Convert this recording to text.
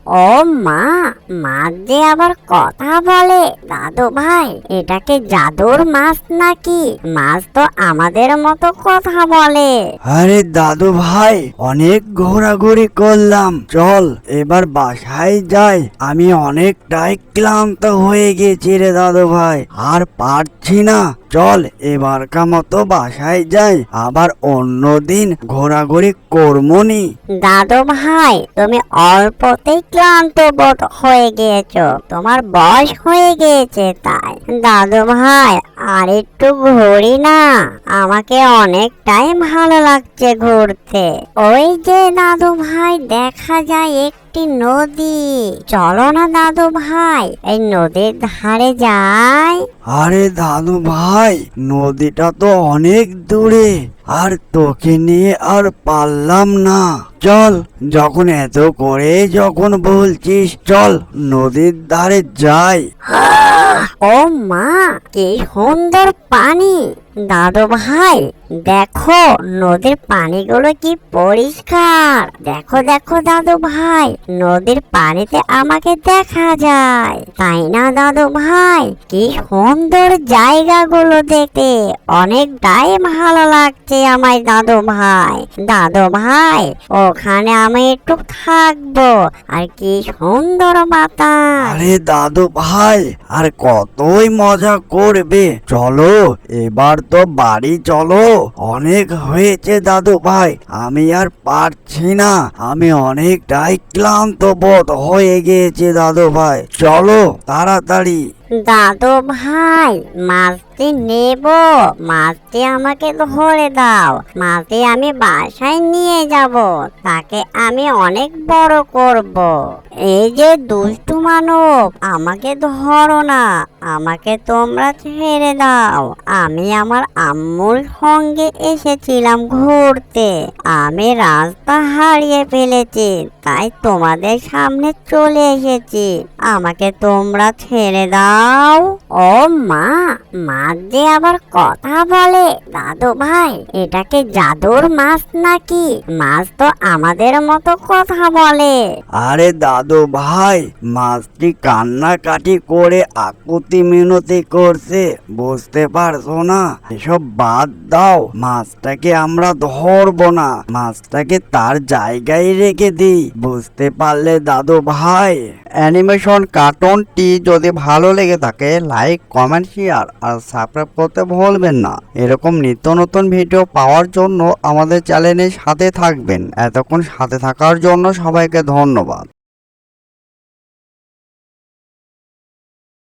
ও মা, মাছ যে আবার কথা বলে। দাদু ভাই, এটাকে জাদুর মাছ নাকি? মাছ তো আমাদের মতো কথা বলে। আরে দাদু ভাই, অনেক ঘোরাঘুরি করলাম, চল এবার বাসায় যাই। আমি অনেকটাই ক্লান্ত হয়ে গেছি রে দাদু ভাই, আর পারছি না। চল এবারকার মতো বাসায় যাই, আবার অন্যদিন ঘোরাঘুরি করবনি। দাদু ভাই, তুমি অল্পতেই ক্লান্ত বোধ হয়ে গিয়েছো, তোমার বয়স হয়ে গিয়েছে তাই। দাদু ভাই, আর একটু ঘুরি না, আমাকে অনেকটাই ভালো লাগছে ঘুরতে। ওই যে দাদু ভাই, দেখা যায় একটি নদী। চলো না দাদু ভাই, এই নদীর ধারে যাই। আরে দাদু ভাই, নদীটা তো অনেক দূরে, আর তোকে নিয়ে আর পারলাম না। চল, যখন এত করে যখন বলছিস, চল নদীর ধারে যাই। ও মা, কি সুন্দর পানি। দাদু ভাই, দেখো নদীর পানিগুলো কি পরিষ্কার। দেখো দেখো দাদু ভাই, নদীর পানিতে আমাকে দেখা যায়, তাই না দাদু ভাই? কি সুন্দর জায়গাগুলো দেখতে, অনেকটাই ভালো লাগছে আমায় দাদু ভাই। দাদু ভাই, ওখানে আমি একটু থাকবো, আর কি সুন্দর বাতাস। আরে দাদু ভাই, আর কতই মজা করবে, চলো এবার তো বাড়ি চলো। অনেক হয়েছে দাদু ভাই, আমি আর পারছি না, আমি অনেকটাই ক্লান্ত বোধ হয়ে গিয়েছে দাদু ভাই, চলো তাড়াতাড়ি। দাদু ভাই, মাছটি নেব, মাছটি আমাকে ধরে দাও। মাছটি আমি বাসায় নিয়ে যাব, তাকে আমি অনেক বড় করব। এই যে দুষ্টু মানব, আমাকে ধরো না, আমাকে তোমরা ছেড়ে দাও। আমি আমার আম্মুর সঙ্গে এসেছিলাম ঘুরতে, আমি রাস্তা হারিয়ে ফেলেছি, তাই তোমাদের সামনে চলে এসেছি, আমাকে তোমরা ছেড়ে দাও। ও মা, মাছ যে আবার কথা বলে। দাদু ভাই, এটাকে জাদুর মাছ নাকি? মাছ তো আমাদের মতো কথা বলে। আরে দাদু ভাই, মাছটি কান্নাকাটি করে আকুতি মিনতি করছে, বুঝতে পারছো না? এসব বাদ দাও, মাছটাকে আমরা ধরবো না, মাছটাকে তার জায়গায় রেখে দিই, বুঝতে পারলে দাদু ভাই? অ্যানিমেশন কার্টুনটি যদি ভালো লেগে থাকে, লাইক, কমেন্ট, শেয়ার আর সাবস্ক্রাইব করতে ভুলবেন না। এরকম নিত্য নতুন ভিডিও পাওয়ার জন্য আমাদের চ্যানেলের সাথে থাকবেন। এতক্ষণ সাথে থাকার জন্য সবাইকে ধন্যবাদ।